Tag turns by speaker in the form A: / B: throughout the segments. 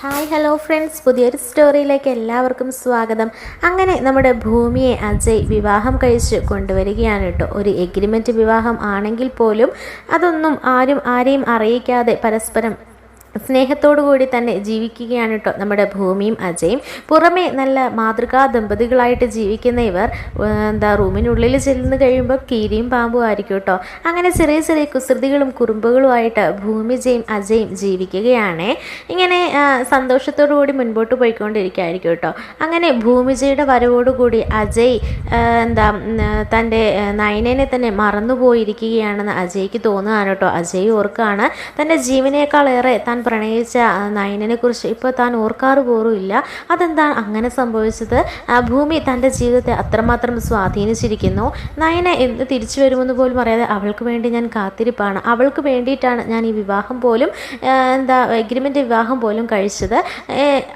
A: Hi hello friends, പുതിയൊരു സ്റ്റോറിയിലേക്ക് എല്ലാവർക്കും സ്വാഗതം. അങ്ങനെ നമ്മുടെ ഭൂമിയെ അജയ് വിവാഹം കഴിച്ച് കൊണ്ടുവരികയാണ് കേട്ടോ. ഒരു എഗ്രിമെൻറ്റ് വിവാഹം ആണെങ്കിൽ പോലും അതൊന്നും ആരെയും അറിയിക്കാതെ പരസ്പരം സ്നേഹത്തോടു കൂടി തന്നെ ജീവിക്കുകയാണ് കേട്ടോ നമ്മുടെ ഭൂമിയും അജയും. പുറമേ നല്ല മാതൃകാ ദമ്പതികളായിട്ട് ജീവിക്കുന്ന ഇവർ റൂമിനുള്ളിൽ ചെല്ലുന്നു കഴിയുമ്പോൾ കീരിയും പാമ്പും ആയിരിക്കും കേട്ടോ. അങ്ങനെ ചെറിയ ചെറിയ കുസൃതികളും കുറുമ്പുകളുമായിട്ട് ഭൂമിജയും അജയും ജീവിക്കുകയാണ്. ഇങ്ങനെ സന്തോഷത്തോടു കൂടി മുൻപോട്ട് പോയിക്കൊണ്ടിരിക്കുകയായിരിക്കും കേട്ടോ. അങ്ങനെ ഭൂമിജയുടെ വരവോടുകൂടി അജയ് തൻ്റെ നയനനെ തന്നെ മറന്നുപോയിരിക്കുകയാണെന്ന് അജയ്ക്ക് തോന്നുകയാണ് കേട്ടോ. അജയ് ഓർക്കാണ് തൻ്റെ ജീവനേക്കാളേറെ താൻ പ്രണയിച്ച നയനനെ കുറിച്ച് ഇപ്പോൾ താൻ ഓർക്കാറ് പോലും ഇല്ല. അതെന്താണ് അങ്ങനെ സംഭവിച്ചത്? ഭൂമി തൻ്റെ ജീവിതത്തെ അത്രമാത്രം സ്വാധീനിച്ചിരിക്കുന്നു. നയന എന്ന് തിരിച്ചു വരുമെന്ന് പോലും അറിയാതെ അവൾക്ക് വേണ്ടി ഞാൻ കാത്തിരിപ്പാണ്. അവൾക്ക് വേണ്ടിയിട്ടാണ് ഞാൻ ഈ വിവാഹം പോലും എഗ്രിമെൻ്റ് വിവാഹം പോലും കഴിച്ചത്.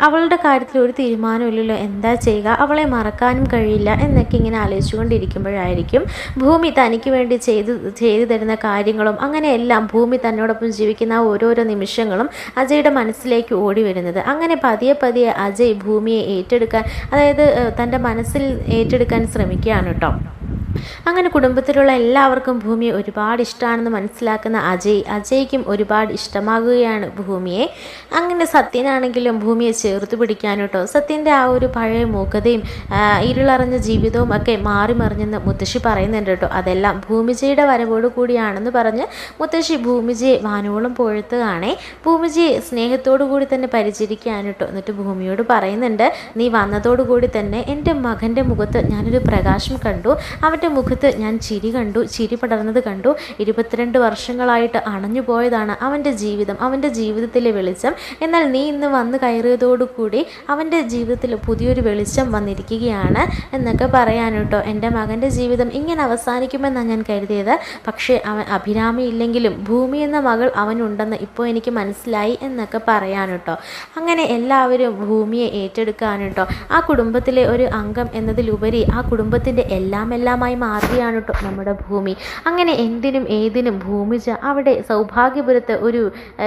A: അവളുടെ കാര്യത്തിൽ ഒരു തീരുമാനമില്ലല്ലോ, എന്താ ചെയ്യുക? അവളെ മറക്കാനും കഴിയില്ല എന്നൊക്കെ ഇങ്ങനെ ആലോചിച്ചുകൊണ്ടിരിക്കുമ്പോഴായിരിക്കും ഭൂമി തനിക്ക് വേണ്ടി ചെയ്തു തരുന്ന കാര്യങ്ങളും അങ്ങനെയെല്ലാം ഭൂമി തന്നോടൊപ്പം ജീവിക്കുന്ന ഓരോരോ നിമിഷങ്ങളും അജയുടെ മനസ്സിലേക്ക് ഓടി വരുന്നത്. അങ്ങനെ പതിയെ പതിയെ അജയ് ഭൂമിയെ ഏറ്റെടുക്കാൻ, അതായത് തൻ്റെ മനസ്സിൽ ഏറ്റെടുക്കാൻ ശ്രമിക്കുകയാണ് കേട്ടോ. അങ്ങനെ കുടുംബത്തിലുള്ള എല്ലാവർക്കും ഭൂമിയെ ഒരുപാട് ഇഷ്ടമാണെന്ന് മനസ്സിലാക്കുന്ന അജയ്ക്കും ഒരുപാട് ഇഷ്ടമാകുകയാണ് ഭൂമിയെ. അങ്ങനെ സത്യനാണെങ്കിലും ഭൂമിയെ ചേർത്ത് പിടിക്കാൻ കേട്ടോ. സത്യൻ്റെ ആ ഒരു പഴയ മൂകതയും ഇരുളറിഞ്ഞ ജീവിതവും ഒക്കെ മാറി മറിഞ്ഞെന്ന് മുത്തശ്ശി പറയുന്നുണ്ട് കേട്ടോ. അതെല്ലാം ഭൂമിജയുടെ വരവോട് കൂടിയാണെന്ന് പറഞ്ഞ് മുത്തശ്ശി ഭൂമിജയെ വാനോളം പൊഴുത്തുകയാണേ. ഭൂമിജയെ സ്നേഹത്തോടു കൂടി തന്നെ പരിചരിക്കാൻ കേട്ടോ. എന്നിട്ട് ഭൂമിയോട് പറയുന്നുണ്ട്, നീ വന്നതോടുകൂടി തന്നെ എൻ്റെ മകൻ്റെ മുഖത്ത് ഞാനൊരു പ്രകാശം കണ്ടു. അവൻ്റെ മുഖത്ത് ഞാൻ ചിരി പടർന്നത് കണ്ടു. 22 വർഷങ്ങളായിട്ട് അണഞ്ഞു പോയതാണ് അവൻ്റെ ജീവിതം, അവൻ്റെ ജീവിതത്തിലെ വെളിച്ചം. എന്നാൽ നീ ഇന്ന് വന്ന് കയറിയതോടുകൂടി അവൻ്റെ ജീവിതത്തിൽ പുതിയൊരു വെളിച്ചം വന്നിരിക്കുകയാണ് എന്നൊക്കെ പറയാൻ കേട്ടോ. എൻ്റെ മകൻ്റെ ജീവിതം ഇങ്ങനെ അവസാനിക്കുമെന്നാണ് ഞാൻ കരുതിയത്. പക്ഷേ അവൻ അഭിരാമി ഇല്ലെങ്കിലും ഭൂമി എന്ന മകൾ അവനുണ്ടെന്ന് ഇപ്പോൾ എനിക്ക് മനസ്സിലായി എന്നൊക്കെ പറയാൻ കേട്ടോ. അങ്ങനെ എല്ലാവരും ഭൂമിയെ ഏറ്റെടുക്കാൻ കേട്ടോ. ആ കുടുംബത്തിലെ ഒരു അംഗം എന്നതിലുപരി ആ കുടുംബത്തിൻ്റെ എല്ലാമായി മാറുകയാണ് കേട്ടോ നമ്മുടെ ഭൂമി. അങ്ങനെ എന്തിനും ഏതിനും ഭൂമിജ അവിടെ സൗഭാഗ്യപുരത്ത് ഒരു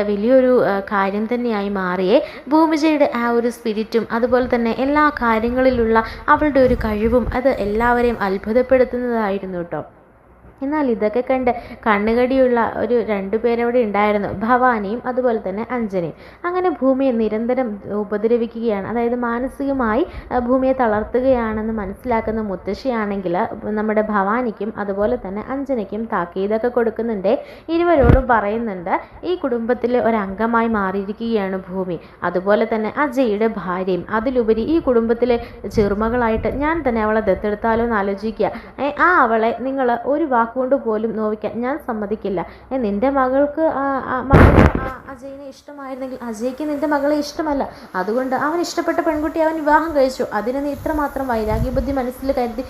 A: വലിയൊരു കാര്യം തന്നെയായി മാറിയേ. ഭൂമിജയുടെ ആ ഒരു സ്പിരിറ്റും അതുപോലെ തന്നെ എല്ലാ കാര്യങ്ങളിലുള്ള അവളുടെ ഒരു കഴിവും അത് എല്ലാവരെയും അത്ഭുതപ്പെടുത്തുന്നതായിരുന്നു കേട്ടോ. എന്നാൽ ഇതൊക്കെ കണ്ട് കണ്ണുകടിയുള്ള ഒരു 2 പേരവിടെ ഉണ്ടായിരുന്നു, ഭവാനിയും അതുപോലെ തന്നെ അഞ്ജനയും. അങ്ങനെ ഭൂമിയെ നിരന്തരം ഉപദ്രവിക്കുകയാണ്, അതായത് മാനസികമായി ഭൂമിയെ തളർത്തുകയാണെന്ന് മനസ്സിലാക്കുന്ന മുത്തശ്ശിയാണെങ്കിൽ നമ്മുടെ ഭവാനിക്കും അതുപോലെ തന്നെ അഞ്ജനയ്ക്കും താക്കീതൊക്കെ കൊടുക്കുന്നുണ്ട്. ഇരുവരോടും പറയുന്നുണ്ട്, ഈ കുടുംബത്തിലെ ഒരംഗമായി മാറിയിരിക്കുകയാണ് ഭൂമി, അതുപോലെ തന്നെ അജയുടെ ഭാര്യയും. അതിലുപരി ഈ കുടുംബത്തിലെ ചെറുമകളായിട്ട് ഞാൻ തന്നെ അവളെ ദത്തെടുത്താലോ എന്ന് ആലോചിക്കുക. അവളെ നിങ്ങൾ ഒരു കൊണ്ട് പോലും നോവിക്കാൻ ഞാൻ സമ്മതിക്കില്ല. നിന്റെ മകൾക്ക് അജയിനെ ഇഷ്ടമായിരുന്നെങ്കിൽ അജയ്ക്ക് നിന്റെ മകളെ ഇഷ്ടമല്ല. അതുകൊണ്ട് അവൻ ഇഷ്ടപ്പെട്ട പെൺകുട്ടി അവൻ വിവാഹം കഴിച്ചു. അതിന് നീ ഇത്രമാത്രം വൈരാഗ്യബുദ്ധി മനസ്സിൽ കരുതി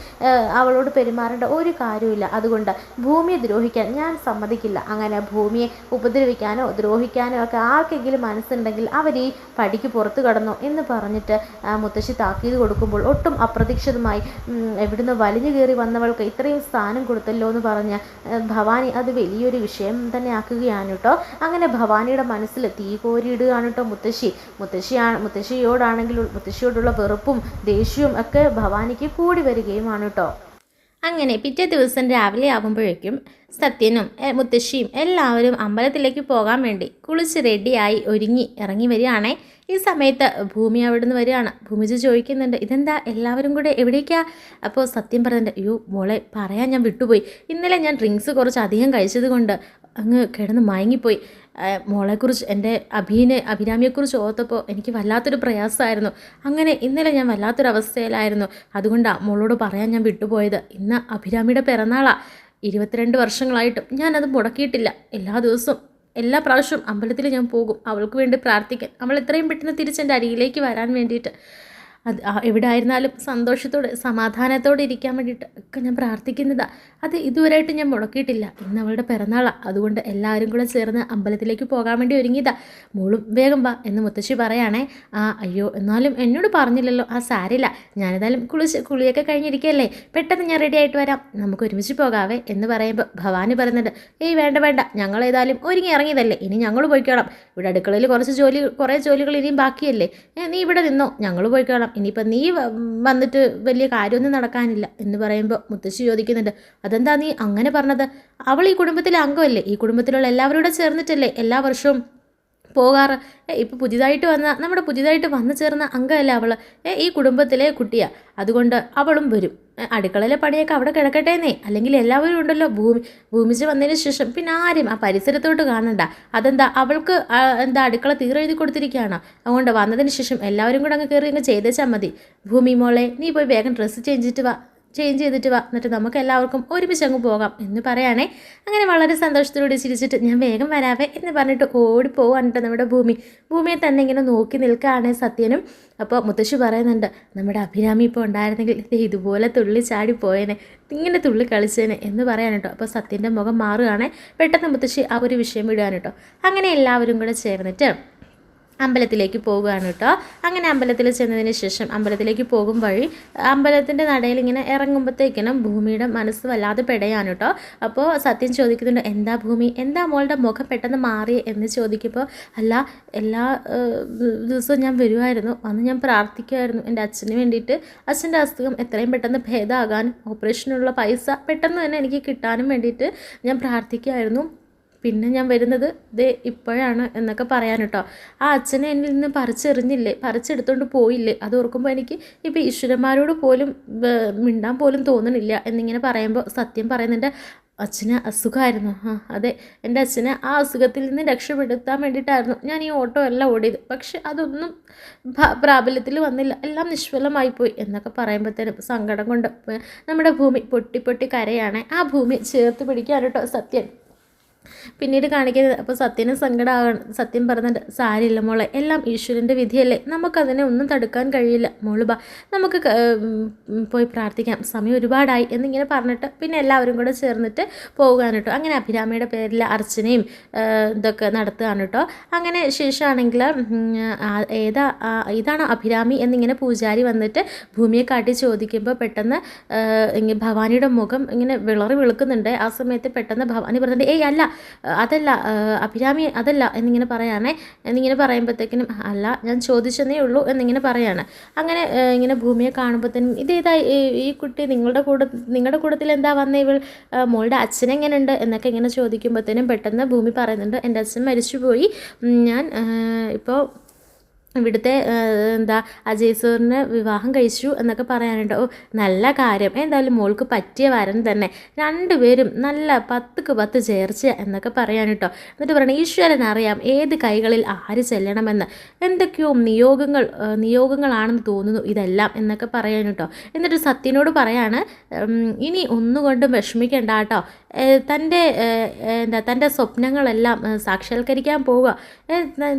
A: അവളോട് പെരുമാറേണ്ട ഒരു കാര്യമില്ല. അതുകൊണ്ട് ഭൂമിയെ ദ്രോഹിക്കാൻ ഞാൻ സമ്മതിക്കില്ല. അങ്ങനെ ഭൂമിയെ ഉപദ്രവിക്കാനോ ദ്രോഹിക്കാനോ ഒക്കെ ആർക്കെങ്കിലും മനസ്സുണ്ടെങ്കിൽ അവർ ഈ പടിക്ക് പുറത്തു കടന്നു എന്ന് പറഞ്ഞിട്ട് മുത്തശ്ശി താക്കീത് കൊടുക്കുമ്പോൾ ഒട്ടും അപ്രതീക്ഷിതമായി എവിടുന്ന് വലിഞ്ഞു കയറി വന്നവൾക്ക് ഇത്രയും സ്ഥാനം കൊടുത്തല്ലോ എന്ന് പറഞ്ഞ് ഭവാനി അത് വലിയൊരു വിഷയം തന്നെ ആക്കുകയാണ് കേട്ടോ. അങ്ങനെ ഭവാനിയുടെ മനസ്സിൽ തീ കോരിയിടുകയാണ് കേട്ടോ മുത്തശ്ശിയോടുള്ള വെറുപ്പും ദേഷ്യവും ഒക്കെ ഭവാനിക്ക് കൂടി വരികയുമാണ് കേട്ടോ. അങ്ങനെ പിറ്റേ ദിവസം രാവിലെ ആകുമ്പോഴേക്കും സത്യനും മുത്തശ്ശിയും എല്ലാവരും അമ്പലത്തിലേക്ക് പോകാൻ വേണ്ടി കുളിച്ച് റെഡിയായി ഒരുങ്ങി ഇറങ്ങി വരികയാണേ. ഈ സമയത്ത് ഭൂമി അവിടെ നിന്ന് വരികയാണ്. ഭൂമിജ ചോദിക്കുന്നുണ്ട്, ഇതെന്താ എല്ലാവരും കൂടെ എവിടേക്കാ? അപ്പോൾ സത്യം പറയുന്നുണ്ട്, അയ്യോ മോളെ പറയാൻ ഞാൻ വിട്ടുപോയി. ഇന്നലെ ഞാൻ ഡ്രിങ്ക്സ് കുറച്ച് അധികം കഴിച്ചത് കൊണ്ട് അങ്ങ് കിടന്ന് മയങ്ങിപ്പോയി. മോളെക്കുറിച്ച് എൻ്റെ അഭിരാമിയെക്കുറിച്ച് ഓർത്തപ്പോൾ എനിക്ക് വല്ലാത്തൊരു പ്രയാസമായിരുന്നു. അങ്ങനെ ഇന്നലെ ഞാൻ വല്ലാത്തൊരവസ്ഥയിലായിരുന്നു. അതുകൊണ്ടാണ് മോളോട് പറയാൻ ഞാൻ വിട്ടുപോയത്. ഇന്ന് അഭിരാമിയുടെ പിറന്നാളാണ്. 22 വർഷങ്ങളായിട്ടും ഞാനത് മുടക്കിയിട്ടില്ല. എല്ലാ പ്രാവശ്യവും അമ്പലത്തിൽ ഞാൻ പോകും അവൾക്ക് വേണ്ടി പ്രാർത്ഥിക്കാൻ, അവൾ എത്രയും പെട്ടെന്ന് തിരിച്ചെൻ്റെ അരികിലേക്ക് വരാൻ വേണ്ടിയിട്ട്. എവിടെ ആയിരുന്നാലും സന്തോഷത്തോടെ സമാധാനത്തോടെ ഇരിക്കാൻ വേണ്ടിയിട്ട് ഒക്കെ ഞാൻ പ്രാർത്ഥിക്കുന്നതാണ്. അത് ഇതുവരെയായിട്ട് ഞാൻ മുടക്കിയിട്ടില്ല. ഇന്ന് അവളുടെ പിറന്നാളാണ്, അതുകൊണ്ട് എല്ലാവരും കൂടെ ചേർന്ന് അമ്പലത്തിലേക്ക് പോകാൻ വേണ്ടി ഒരുങ്ങിയതാ. മോളും വേഗം വാ എന്ന് മുത്തശ്ശി പറയാണേ. അയ്യോ എന്നാലും എന്നോട് പറഞ്ഞില്ലല്ലോ. സാരില്ല, ഞാനേതായാലും കുളിയൊക്കെ കഴിഞ്ഞിരിക്കുകയല്ലേ, പെട്ടെന്ന് ഞാൻ റെഡി ആയിട്ട് വരാം, നമുക്ക് ഒരുമിച്ച് പോകാവേ എന്ന് പറയുമ്പോൾ ഭവാനി പറയുന്നുണ്ട്, ഏയ് വേണ്ട വേണ്ട, ഞങ്ങൾ ഏതായാലും ഒരുങ്ങി ഇറങ്ങിയതല്ലേ, ഇനി ഞങ്ങൾ പോയിക്കോളാം. ഇവിടെ അടുക്കളയിൽ കുറേ ജോലികൾ ഇനിയും ബാക്കിയല്ലേ, നീ ഇവിടെ നിന്നോ, ഞങ്ങൾ പോയിക്കോളാം, ഇനിയിപ്പോൾ നീ വന്നിട്ട് വലിയ കാര്യമൊന്നും നടക്കാനില്ല എന്ന് പറയുമ്പോൾ മുത്തശ്ശി ചോദിക്കുന്നുണ്ട്, അതെന്താ നീ അങ്ങനെ പറഞ്ഞത്? അവൾ ഈ കുടുംബത്തിലെ അംഗമല്ലേ, ഈ കുടുംബത്തിലുള്ള എല്ലാവരും കൂടെ ചേർന്നിട്ടല്ലേ എല്ലാ വർഷവും പോകാറ്. ഇപ്പോൾ നമ്മുടെ പുതിയതായിട്ട് വന്നു ചേർന്ന അംഗമല്ല അവൾ, ഈ കുടുംബത്തിലെ കുട്ടിയാണ്, അതുകൊണ്ട് അവളും വരും. അടുക്കളയിലെ പണിയൊക്കെ അവിടെ കിടക്കട്ടേന്നേ, അല്ലെങ്കിൽ എല്ലാവരും ഉണ്ടല്ലോ. ഭൂമിച്ച് വന്നതിന് ശേഷം പിന്നെ ആരും ആ പരിസരത്തോട്ട് കാണണ്ട. അതെന്താ, അവൾക്ക് അടുക്കള തീരെഴുതി കൊടുത്തിരിക്കുകയാണ്, അതുകൊണ്ട് വന്നതിന് ശേഷം എല്ലാവരും കൂടെ അങ്ങ് കയറി അങ്ങ് ചെയ്തേച്ചാൽ മതി. ഭൂമി മോളെ, നീ പോയി വേഗം ഡ്രസ്സ് ചേഞ്ച് ചെയ്തിട്ട് വാ, എന്നിട്ട് നമുക്ക് എല്ലാവർക്കും ഒരുമിച്ച് അങ്ങ് പോകാം എന്ന് പറയാനേ. അങ്ങനെ വളരെ സന്തോഷത്തോടെ ചിരിച്ചിട്ട് ഞാൻ വേഗം വരാവേ എന്ന് പറഞ്ഞിട്ട് ഓടിപ്പോവാനിട്ട് നമ്മുടെ ഭൂമിയെ തന്നെ ഇങ്ങനെ നോക്കി നിൽക്കുകയാണ് സത്യനും. അപ്പോൾ മുത്തശ്ശി പറയുന്നുണ്ട്, നമ്മുടെ അഭിരാമി ഇപ്പോൾ ഉണ്ടായിരുന്നെങ്കിൽ ഇതുപോലെ തുള്ളി ചാടി പോയേനെ, ഇങ്ങനെ തുള്ളി കളിച്ചേനെ എന്ന് പറയാൻ കേട്ടോ. അപ്പോൾ സത്യൻ്റെ മുഖം മാറുകയാണെ. പെട്ടെന്ന് മുത്തശ്ശി ആ ഒരു വിഷയം വിടുകയാണ് കേട്ടോ. അങ്ങനെ എല്ലാവരും കൂടെ ചേർന്നിട്ട് അമ്പലത്തിലേക്ക് പോവുകയാണ് കേട്ടോ. അങ്ങനെ അമ്പലത്തിൽ ചെന്നതിന് ശേഷം അമ്പലത്തിലേക്ക് പോകും വഴി അമ്പലത്തിൻ്റെ നടയിൽ ഇങ്ങനെ ഇറങ്ങുമ്പോഴത്തേക്കിനും ഭൂമിയുടെ മനസ്സ് വല്ലാതെ പെടയാണ് കേട്ടോ. അപ്പോൾ സത്യം ചോദിക്കുന്നുണ്ട്, എന്താ ഭൂമി, എന്താ മോളുടെ മുഖം പെട്ടെന്ന് മാറി എന്ന് ചോദിക്കുമ്പോൾ, അല്ല എല്ലാ ദിവസവും ഞാൻ വരുമായിരുന്നു, അന്ന് ഞാൻ പ്രാർത്ഥിക്കുമായിരുന്നു എൻ്റെ അച്ഛന് വേണ്ടിയിട്ട്, അച്ഛൻ്റെ അസുഖം എത്രയും പെട്ടെന്ന് ഭേദമാകാനും ഓപ്പറേഷനുള്ള പൈസ പെട്ടെന്ന് തന്നെ എനിക്ക് കിട്ടാനും വേണ്ടിയിട്ട് ഞാൻ പ്രാർത്ഥിക്കുമായിരുന്നു. പിന്നെ ഞാൻ വരുന്നത് ഇപ്പോഴാണ് എന്നൊക്കെ പറയാൻ കേട്ടോ. ആ അച്ഛനെ എന്നിൽ നിന്ന് പറിച്ചെടുത്തോണ്ട് പോയില്ലേ, അത് ഓർക്കുമ്പോൾ എനിക്ക് ഇപ്പോൾ ഈശ്വരന്മാരോട് പോലും മിണ്ടാൻ പോലും തോന്നണില്ല എന്നിങ്ങനെ പറയുമ്പോൾ സത്യം പറയുന്നുണ്ട്, അച്ഛന് അസുഖമായിരുന്നു. അതെ, എൻ്റെ അച്ഛനെ ആ അസുഖത്തിൽ നിന്ന് രക്ഷപ്പെടുത്താൻ വേണ്ടിയിട്ടായിരുന്നു ഞാൻ ഈ ഓട്ടോ എല്ലാം ഓടിയത്, പക്ഷെ അതൊന്നും പ്രാബല്യത്തിൽ വന്നില്ല, എല്ലാം നിഷ്ഫലമായിപ്പോയി എന്നൊക്കെ പറയുമ്പോഴത്തേനും സങ്കടം കൊണ്ട് നമ്മുടെ ഭൂമി പൊട്ടി കരയാണ്. ആ ഭൂമി ചേർത്ത് പിടിക്കാൻ കേട്ടോ സത്യൻ പിന്നീട് കാണിക്കുന്നത്. അപ്പോൾ സത്യനും സങ്കടമാകണം. സത്യം പറഞ്ഞിട്ട്, സാരില്ല മോളെ, എല്ലാം ഈശ്വരൻ്റെ വിധിയല്ലേ, നമുക്കതിനെ ഒന്നും തടുക്കാൻ കഴിയില്ല, മോള് ബാ നമുക്ക് പോയി പ്രാർത്ഥിക്കാം, സമയം ഒരുപാടായി എന്നിങ്ങനെ പറഞ്ഞിട്ട് പിന്നെ എല്ലാവരും കൂടെ ചേർന്നിട്ട് പോവുകയാണ് കേട്ടോ. അങ്ങനെ അഭിരാമിയുടെ പേരിൽ അർച്ചനയും ഇതൊക്കെ നടത്തുകയാണ് കേട്ടോ. അങ്ങനെ ശേഷമാണെങ്കിൽ ഇതാണ് അഭിരാമി എന്നിങ്ങനെ പൂജാരി വന്നിട്ട് ഭൂമിയെ കാട്ടി ചോദിക്കുമ്പോൾ പെട്ടെന്ന് ഭവാനിയുടെ മുഖം ഇങ്ങനെ വെളുക്കുന്നുണ്ട്. ആ സമയത്ത് പെട്ടെന്ന് ഭവാനി പറഞ്ഞിട്ട്, ഏയ് അല്ല അതല്ല അഭിരാമി, അതല്ല എന്നിങ്ങനെ പറയുമ്പോഴത്തേക്കിനും, അല്ല ഞാൻ ചോദിച്ചതേ ഉള്ളൂ എന്നിങ്ങനെ പറയാണ്. അങ്ങനെ ഇങ്ങനെ ഭൂമിയെ കാണുമ്പോഴത്തേനും, ഇതേതാ ഈ കുട്ടി, നിങ്ങളുടെ കൂട്ടത്തിൽ എന്താ വന്നേ ഇവൾ, മോളുടെ അച്ഛനെങ്ങനെയുണ്ട് എന്നൊക്കെ ഇങ്ങനെ ചോദിക്കുമ്പോഴത്തേനും പെട്ടെന്ന് ഭൂമി പറയുന്നുണ്ട്, എൻ്റെ അച്ഛൻ മരിച്ചുപോയി, ഞാൻ ഇപ്പോൾ ഇവിടുത്തെ അജയ് സാറിന് വിവാഹം കഴിച്ചു എന്നൊക്കെ പറയാനുണ്ട്. നല്ല കാര്യം, എന്തായാലും മോൾക്ക് പറ്റിയ വരൻ തന്നെ, രണ്ടുപേരും നല്ല 10ക്ക് 10 ചേർച്ച എന്നൊക്കെ പറയാൻ കേട്ടോ. എന്നിട്ട് പറയണം, ഈശ്വരൻ അറിയാം ഏത് കൈകളിൽ ആര് ചെല്ലണമെന്ന്, എന്തൊക്കെയോ നിയോഗങ്ങളാണെന്ന് തോന്നുന്നു ഇതെല്ലാം എന്നൊക്കെ പറയാൻ കേട്ടോ. എന്നിട്ട് സത്യനോട് പറയാണ്, ഇനി ഒന്നുകൊണ്ടും വിഷമിക്കേണ്ട കേട്ടോ, തൻ്റെ സ്വപ്നങ്ങളെല്ലാം സാക്ഷാത്കരിക്കാൻ പോവുക,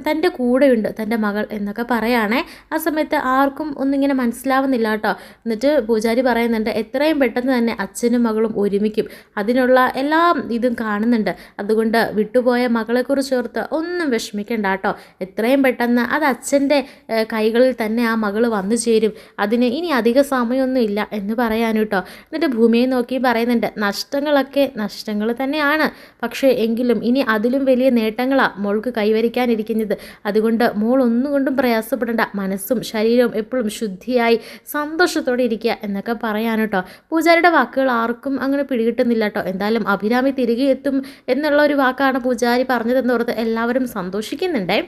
A: തൻ്റെ കൂടെയുണ്ട് തൻ്റെ മകൾ എന്നൊക്കെ പറയുകയാണേ. ആ സമയത്ത് ആർക്കും ഒന്നിങ്ങനെ മനസ്സിലാവുന്നില്ല കേട്ടോ. എന്നിട്ട് പൂജാരി പറയുന്നുണ്ട്, എത്രയും പെട്ടെന്ന് തന്നെ അച്ഛനും മകളും ഒരുമിക്കും, അതിനുള്ള എല്ലാ ഇതും കാണുന്നുണ്ട്, അതുകൊണ്ട് വിട്ടുപോയ മകളെക്കുറിച്ച് ഓർത്ത് ഒന്നും വിഷമിക്കേണ്ട കേട്ടോ, എത്രയും പെട്ടെന്ന് അത് അച്ഛൻ്റെ കൈകളിൽ തന്നെ ആ മകൾ വന്നു ചേരും, അതിന് ഇനി അധിക സമയമൊന്നും ഇല്ല എന്ന് പറയാൻ കേട്ടോ. എന്നിട്ട് ഭൂമിയെ നോക്കി പറയുന്നുണ്ട്, നഷ്ടങ്ങൾ തന്നെയാണ്, പക്ഷേ എങ്കിലും ഇനി അതിലും വലിയ നേട്ടങ്ങളാണ് മോൾക്ക് കൈവരിക്കാനിരിക്കുന്നത്, അതുകൊണ്ട് മോൾ ഒന്നുകൊണ്ടും പ്രയാസപ്പെടേണ്ട, മനസ്സും ശരീരവും എപ്പോഴും ശുദ്ധിയായി സന്തോഷത്തോടെ ഇരിക്കുക എന്നൊക്കെ പറയാൻ കേട്ടോ. പൂജാരിയുടെ വാക്കുകൾ ആർക്കും അങ്ങനെ പിടികിട്ടുന്നില്ല കേട്ടോ. എന്തായാലും അഭിരാമി തിരികെ എത്തും എന്നുള്ള ഒരു വാക്കാണ് പൂജാരി പറഞ്ഞതെന്ന് ഓർത്ത് എല്ലാവരും സന്തോഷിക്കുന്നുണ്ടേ.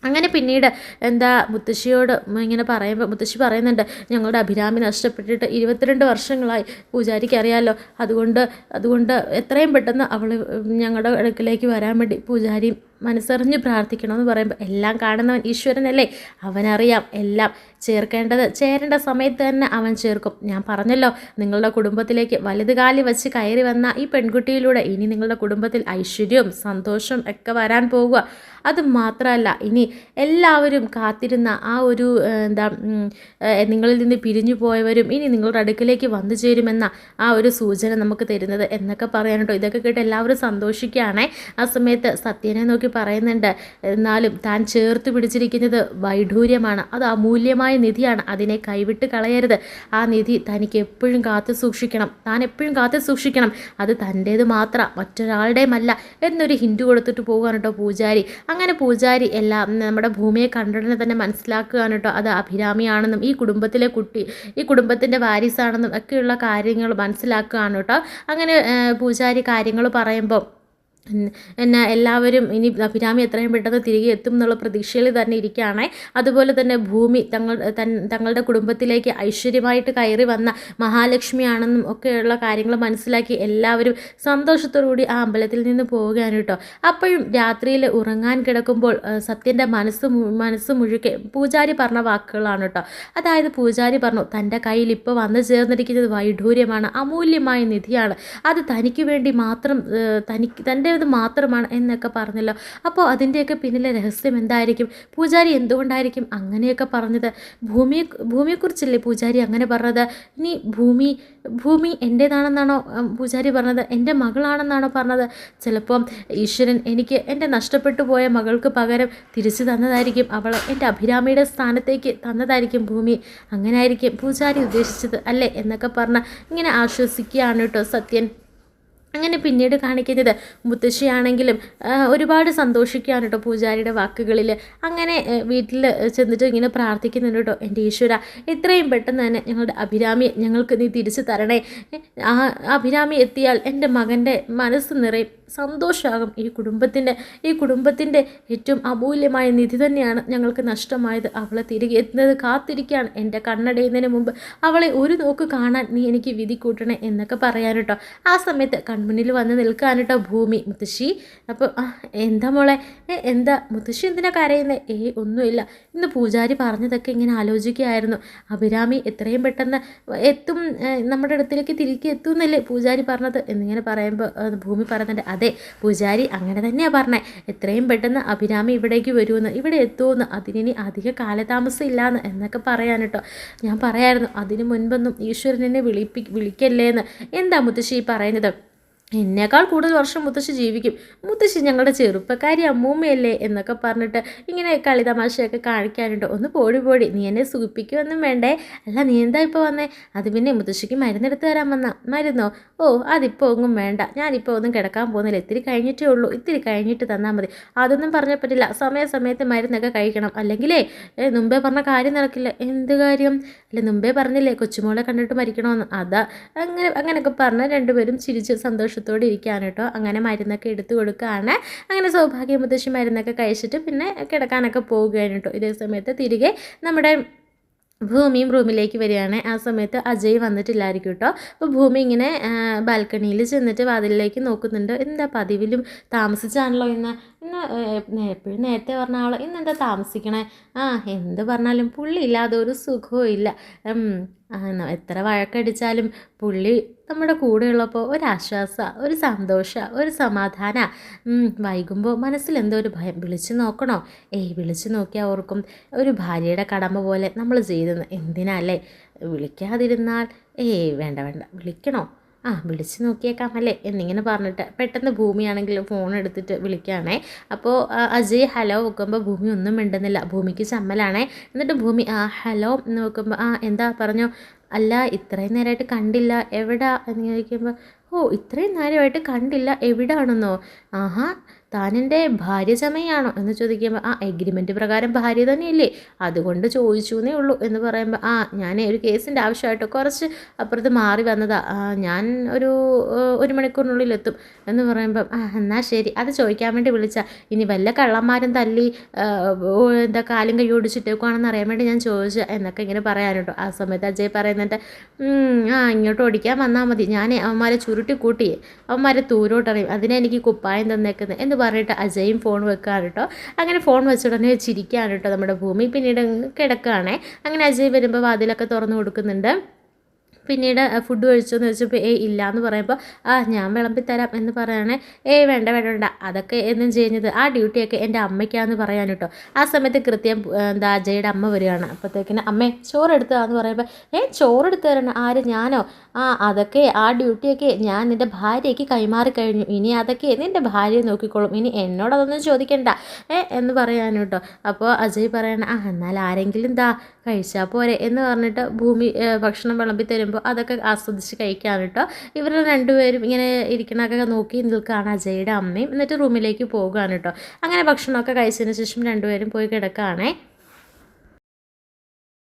A: അങ്ങനെ പിന്നീട് മുത്തശ്ശിയോട് ഇങ്ങനെ പറയുമ്പോൾ മുത്തശ്ശി പറയുന്നുണ്ട്, ഞങ്ങളുടെ അഭിരാമി നഷ്ടപ്പെട്ടിട്ട് 22 വർഷങ്ങളായി, പൂജാരിക്ക് അറിയാമല്ലോ, അതുകൊണ്ട് എത്രയും പെട്ടെന്ന് അവൾ ഞങ്ങളുടെ അടുക്കിലേക്ക് വരാൻ വേണ്ടി പൂജാരി മനസ്സറിഞ്ഞ് പ്രാർത്ഥിക്കണമെന്ന് പറയുമ്പോൾ എല്ലാം കാണുന്നവൻ ഈശ്വരനല്ലേ, അവനറിയാം എല്ലാം. ചേരേണ്ട സമയത്ത് തന്നെ അവൻ ചേർക്കും. ഞാൻ പറഞ്ഞല്ലോ, നിങ്ങളുടെ കുടുംബത്തിലേക്ക് വലുതുകാലി വെച്ച് കയറി വന്ന ഈ പെൺകുട്ടിയിലൂടെ ഇനി നിങ്ങളുടെ കുടുംബത്തിൽ ഐശ്വര്യവും സന്തോഷവും ഒക്കെ വരാൻ പോകുക. അത് മാത്രമല്ല, ഇനി എല്ലാവരും കാത്തിരുന്ന ആ ഒരു നിങ്ങളിൽ നിന്ന് പിരിഞ്ഞു പോയവരും ഇനി നിങ്ങളുടെ അടുക്കിലേക്ക് വന്നു ചേരുമെന്ന ആ ഒരു സൂചന നമുക്ക് തരുന്നത് എന്നൊക്കെ പറയാനുണ്ടോ. ഇതൊക്കെ കേട്ട് എല്ലാവരും സന്തോഷിക്കുകയാണേ. ആ സമയത്ത് സത്യനെ നോക്കി പറയുന്നുണ്ട്, എന്നാലും താൻ ചേർത്ത് പിടിച്ചിരിക്കുന്നത് വൈഡൂര്യമാണ്, അത് അമൂല്യമായ നിധിയാണ്, അതിനെ കൈവിട്ട് കളയരുത്. ആ നിധി തനിക്ക് എപ്പോഴും കാത്തു സൂക്ഷിക്കണം, താൻ എപ്പോഴും കാത്തു സൂക്ഷിക്കണം, അത് തൻ്റേത് മാത്രം, മറ്റൊരാളുടെയുമല്ല എന്നൊരു ഹിൻഡ് കൊടുത്തിട്ട് പോവുകയാണ് കേട്ടോ പൂജാരി. അങ്ങനെ പൂജാരി എല്ലാം നമ്മുടെ ഭൂമിയെ കണ്ടുടനെ തന്നെ മനസ്സിലാക്കുകയാണ് കേട്ടോ അത് അഭിരാമിയാണെന്നും ഈ കുടുംബത്തിലെ കുട്ടി ഈ കുടുംബത്തിൻ്റെ വാരിസാണെന്നും ഒക്കെയുള്ള കാര്യങ്ങൾ മനസ്സിലാക്കുകയാണ് കേട്ടോ. അങ്ങനെ പൂജാരി കാര്യങ്ങൾ പറയുമ്പോൾ എല്ലാവരും ഇനി അഭിരാമി എത്രയും പെട്ടെന്ന് തിരികെ എത്തും എന്നുള്ള പ്രതീക്ഷയിൽ തന്നെ ഇരിക്കുകയാണ്. അതുപോലെ തന്നെ ഭൂമി തങ്ങളുടെ കുടുംബത്തിലേക്ക് ഐശ്വര്യമായിട്ട് കയറി വന്ന മഹാലക്ഷ്മിയാണെന്നും ഒക്കെയുള്ള കാര്യങ്ങൾ മനസ്സിലാക്കി എല്ലാവരും സന്തോഷത്തോടുകൂടി ആ അമ്പലത്തിൽ നിന്ന് പോവുകയാണ് കേട്ടോ. അപ്പോഴും രാത്രിയിൽ ഉറങ്ങാൻ കിടക്കുമ്പോൾ സത്യൻ്റെ മനസ്സ് മുഴുക്കെ പൂജാരി പറഞ്ഞ വാക്കുകളാണ് കേട്ടോ. അതായത് പൂജാരി പറഞ്ഞു, തൻ്റെ കയ്യിൽ ഇപ്പോൾ വന്നു ചേർന്നിരിക്കുന്നത് വൈഡൂര്യമാണ്, അമൂല്യമായ നിധിയാണ്, അത് തനിക്ക് വേണ്ടി മാത്രം തൻ്റെ മാത്രമാണ് എന്നൊക്കെ പറഞ്ഞല്ലോ. അപ്പോൾ അതിൻ്റെയൊക്കെ പിന്നിലെ രഹസ്യം എന്തായിരിക്കും? പൂജാരി എന്തുകൊണ്ടായിരിക്കും അങ്ങനെയൊക്കെ പറഞ്ഞത്? ഭൂമിയെക്കുറിച്ചല്ലേ പൂജാരി അങ്ങനെ പറഞ്ഞത്? ഇനി ഭൂമി എൻ്റേതാണെന്നാണോ പൂജാരി പറഞ്ഞത്? എൻ്റെ മകളാണെന്നാണോ പറഞ്ഞത്? ചിലപ്പം ഈശ്വരൻ എനിക്ക് എൻ്റെ നഷ്ടപ്പെട്ടു പോയ മകൾക്ക് പകരം തിരിച്ചു തന്നതായിരിക്കും, അവളെ എൻ്റെ അഭിരാമിയുടെ സ്ഥാനത്തേക്ക് തന്നതായിരിക്കും ഭൂമി, അങ്ങനെ ആയിരിക്കും പൂജാരി ഉദ്ദേശിച്ചത് അല്ലേ എന്നൊക്കെ പറഞ്ഞ് ഇങ്ങനെ ആശ്വസിക്കുകയാണ് കേട്ടോ സത്യൻ. അങ്ങനെ പിന്നീട് കാണിക്കുന്നത് മുത്തശ്ശിയാണെങ്കിലും ഒരുപാട് സന്തോഷിക്കുകയാണ് കേട്ടോ പൂജാരിയുടെ വാക്കുകളിൽ. അങ്ങനെ വീട്ടിൽ ചെന്നിട്ട് ഇങ്ങനെ പ്രാർത്ഥിക്കുന്നുണ്ട് കേട്ടോ, എൻ്റെ ഈശ്വര എത്രയും പെട്ടെന്ന് തന്നെ ഞങ്ങളുടെ അഭിരാമിയെ ഞങ്ങൾക്ക് നീ തിരിച്ചു തരണേ. ആ അഭിരാമി എത്തിയാൽ എൻ്റെ മകൻ്റെ മനസ്സ് നിറയും, സന്തോഷമാകും. ഈ കുടുംബത്തിൻ്റെ ഏറ്റവും അമൂല്യമായ നിധി തന്നെയാണ് ഞങ്ങൾക്ക് നഷ്ടമായത്. അവളെ തിരികെ എത്തുന്നത് കാത്തിരിക്കുകയാണ്. എൻ്റെ കണ്ണടയുന്നതിന് മുമ്പ് അവളെ ഒരു നോക്ക് കാണാൻ നീ എനിക്ക് വിധി കൂട്ടണേ എന്നൊക്കെ പറയാൻ കേട്ടോ. ആ സമയത്ത് കൺമുന്നിൽ വന്ന് നിൽക്കാൻ കേട്ടോ ഭൂമി. മുത്തശ്ശി, അപ്പോൾ എന്താ മോളെ, എന്താ മുത്തശ്ശി എന്തിനാ കരയുന്നത്? ഒന്നുമില്ല, ഇന്ന് പൂജാരി പറഞ്ഞതൊക്കെ ഇങ്ങനെ ആലോചിക്കുകയായിരുന്നു. അഭിരാമി എത്രയും പെട്ടെന്ന് എത്തും, നമ്മുടെ അടുത്തിലേക്ക് തിരികെ എത്തും എന്നല്ലേ പൂജാരി പറഞ്ഞത് എന്നിങ്ങനെ പറയുമ്പോൾ ഭൂമി പറയുന്നുണ്ട്, അതെ പൂജാരി അങ്ങനെ തന്നെയാണ് പറഞ്ഞത്, എത്രയും പെട്ടെന്ന് അഭിരാമി ഇവിടേക്ക് വരുമെന്ന്, ഇവിടെ എത്തുമെന്ന്, അതിനി അധിക കാലതാമസം ഇല്ലാന്ന് എന്നൊക്കെ പറയാൻ കേട്ടോ. ഞാൻ പറയായിരുന്നു അതിനു മുൻപൊന്നും ഈശ്വരനെ വിളിക്കല്ലേന്ന്. എന്താ മുത്തശ്ശി പറയുന്നത്? എന്നേക്കാൾ കൂടുതൽ വർഷം മുത്തശ്ശി ജീവിക്കും, മുത്തശ്ശി ഞങ്ങളുടെ ചെറുപ്പക്കാരി അമ്മൂമ്മയല്ലേ എന്നൊക്കെ പറഞ്ഞിട്ട് ഇങ്ങനെ കളിതമാശയൊക്കെ കാണിക്കാനുണ്ട്. ഒന്ന് പോടി നീ എന്നെ സുഖിപ്പിക്കുമെന്നും വേണ്ടേ? അല്ല നീ എന്താ ഇപ്പോൾ വന്നേ? അത് പിന്നെ മുത്തശ്ശിക്ക് മരുന്നെടുത്ത് തരാൻ വന്ന മരുന്നോ? അതിപ്പോൾ ഒന്നും വേണ്ട, ഞാനിപ്പോൾ ഒന്നും കിടക്കാൻ പോകുന്നില്ല, ഇത്തിരി കഴിഞ്ഞിട്ടേ ഉള്ളൂ, ഇത്തിരി കഴിഞ്ഞിട്ട് തന്നാൽ മതി. അതൊന്നും പറഞ്ഞ പറ്റില്ല, സമയത്ത് മരുന്നൊക്കെ കഴിക്കണം, അല്ലെങ്കിലേ മുമ്പേ പറഞ്ഞ കാര്യം നടക്കില്ല. എന്ത് കാര്യം? അല്ല മുമ്പേ പറഞ്ഞില്ലേ കൊച്ചുമോളെ കണ്ടിട്ട് മരിക്കണമെന്ന്, അതാ അങ്ങനെയൊക്കെ പറഞ്ഞ് രണ്ടുപേരും ചിരിച്ച് സന്തോഷത്തോടെ ഇരിക്കുകയാണ് കേട്ടോ. അങ്ങനെ മരുന്നൊക്കെ എടുത്തു കൊടുക്കുകയാണ്. അങ്ങനെ സൗഭാഗ്യ മുത്തശ്ശി മരുന്നൊക്കെ കഴിച്ചിട്ട് പിന്നെ കിടക്കാനൊക്കെ പോവുകയാണ് കേട്ടോ. ഇതേ സമയത്ത് തിരികെ നമ്മുടെ ഭൂമിയും റൂമിലേക്ക് വരികയാണ്. ആ സമയത്ത് അജയ് വന്നിട്ടില്ലായിരിക്കും കേട്ടോ. അപ്പോൾ ഭൂമി ഇങ്ങനെ ബാൽക്കണിയിൽ ചെന്നിട്ട് വാതിലിലേക്ക് നോക്കുന്നുണ്ട്. എന്താ പതിവിലും താമസിച്ചാണല്ലോ ഇന്ന് എപ്പോഴും നേരത്തെ പറഞ്ഞ ആൾ ഇന്നെന്താ താമസിക്കണേ? എന്ത് പറഞ്ഞാലും പുള്ളി ഇല്ലാതെ ഒരു സുഖവും ഇല്ല. എത്ര വഴക്കടിച്ചാലും പുള്ളി നമ്മുടെ കൂടെയുള്ളപ്പോൾ ഒരാശ്വാസം, ഒരു സന്തോഷം, ഒരു സമാധാനം. വൈകുമ്പോൾ മനസ്സിലെന്തോ ഒരു ഭയം. വിളിച്ചു നോക്കണോ? വിളിച്ചു നോക്കിയാൽ ഓർക്കും ഒരു ഭാര്യയുടെ കടമ പോലെ നമ്മൾ ചെയ്തെന്ന്. എന്തിനല്ലേ വിളിക്കാതിരുന്നാൽ? വേണ്ട വിളിക്കണോ? വിളിച്ച് നോക്കിയേക്കാം അല്ലേ എന്നിങ്ങനെ പറഞ്ഞിട്ട് പെട്ടെന്ന് ഭൂമിയാണെങ്കിൽ ഫോൺ എടുത്തിട്ട് വിളിക്കുകയാണേ. അപ്പോൾ അജയ് ഹലോ നോക്കുമ്പോൾ ഭൂമി ഒന്നും മിണ്ടുന്നില്ല. ഭൂമിക്ക് ചമ്മലാണേ. എന്നിട്ട് ഭൂമി ഹലോ എന്ന് നോക്കുമ്പോൾ എന്താ പറഞ്ഞോ? അല്ല ഇത്രയും നേരമായിട്ട് കണ്ടില്ല, എവിടാ എന്ന് ചോദിക്കുമ്പോൾ ഇത്രയും നേരമായിട്ട് കണ്ടില്ല, എവിടാണെന്നോ? താനെൻ്റെ ഭാര്യ ചമയാണോ എന്ന് ചോദിക്കുമ്പോൾ എഗ്രിമെൻറ്റ് പ്രകാരം ഭാര്യ തന്നെയല്ലേ, അതുകൊണ്ട് ചോദിച്ചു എന്നേ ഉള്ളൂ എന്ന് പറയുമ്പോൾ ഞാൻ ഒരു കേസിൻ്റെ ആവശ്യമായിട്ട് കുറച്ച് അപ്പുറത്ത് മാറി വന്നതാ, ഞാൻ ഒരു മണിക്കൂറിനുള്ളിൽ എത്തും എന്ന് പറയുമ്പം എന്നാൽ ശരി, അത് ചോദിക്കാൻ വേണ്ടി വിളിച്ചാൽ ഇനി വല്ല കള്ളന്മാരും തല്ലി കാലും കൈ ഓടിച്ചിട്ടേക്കുവാണെന്ന് അറിയാൻ വേണ്ടി ഞാൻ ചോദിച്ചു എന്നൊക്കെ ഇങ്ങനെ പറയാനുണ്ടോ. ആ സമയത്ത് അജയ് പറയുന്നുണ്ട്, ഇങ്ങോട്ട് ഓടിക്കാൻ വന്നാൽ മതി, ഞാൻ അവന്മാരെ ചുരുട്ടി കൂട്ടി അവന്മാരെ തൂരോട്ടറിയും, അതിനെ എനിക്ക് കുപ്പായം തന്നേക്കുന്നത് എന്ന് പറഞ്ഞിട്ട് അജയും ഫോൺ വെക്കാറ് കേട്ടോ. അങ്ങനെ ഫോൺ വെച്ച ഉടനെ ചിരിക്കാണ് കേട്ടോ നമ്മുടെ ഭൂമി. പിന്നീട് കിടക്കുകയാണേ. അങ്ങനെ അജയ് വരുമ്പോൾ വാതിലൊക്കെ തുറന്നു കൊടുക്കുന്നുണ്ട്. പിന്നീട് ഫുഡ് കഴിച്ചോന്ന് ചോദിച്ചപ്പോൾ ഇല്ല എന്ന് പറയുമ്പോൾ ഞാൻ വിളമ്പിത്തരാം എന്ന് പറയുകയാണെ. വേണ്ട വേണ്ട വേണ്ട, അതൊക്കെ എന്നും ചെയ്യുന്നത് ആ ഡ്യൂട്ടിയൊക്കെ എൻ്റെ അമ്മയ്ക്കാന്ന് പറയാൻ കേട്ടോ. ആ സമയത്ത് കൃത്യം എന്താ അജയുടെ അമ്മ വരികയാണ്. അപ്പോഴത്തേക്കിന് അമ്മേ ചോറെടുത്തതാന്ന് പറയുമ്പോൾ ചോറെടുത്ത് തരണം ആര്, ഞാനോ? അതൊക്കെ ആ ഡ്യൂട്ടിയൊക്കെ ഞാൻ നിൻ്റെ ഭാര്യയ്ക്ക് കൈമാറി കഴിഞ്ഞു. ഇനി അതൊക്കെ നിൻ്റെ ഭാര്യയെ നോക്കിക്കോളും, ഇനി എന്നോടതൊന്നും ചോദിക്കണ്ട എന്ന് പറയാൻ കേട്ടോ. അപ്പോൾ അജയ് പറയണ എന്നാൽ ആരെങ്കിലും കഴിച്ചാൽ പോരെ എന്ന് പറഞ്ഞിട്ട് ഭൂമി ഭക്ഷണം വിളമ്പി തരുമ്പോൾ അതൊക്കെ ആസ്വദിച്ച് കഴിക്കാൻ കേട്ടോ. ഇവർ രണ്ടുപേരും ഇങ്ങനെ ഇരിക്കണൊക്കെ നോക്കി നിൽക്കുകയാണ് അജയുടെ അമ്മയും. എന്നിട്ട് റൂമിലേക്ക് പോകുകയാണ് കേട്ടോ. അങ്ങനെ ഭക്ഷണമൊക്കെ കഴിച്ചതിന് ശേഷം രണ്ടുപേരും പോയി കിടക്കുകയാണേ.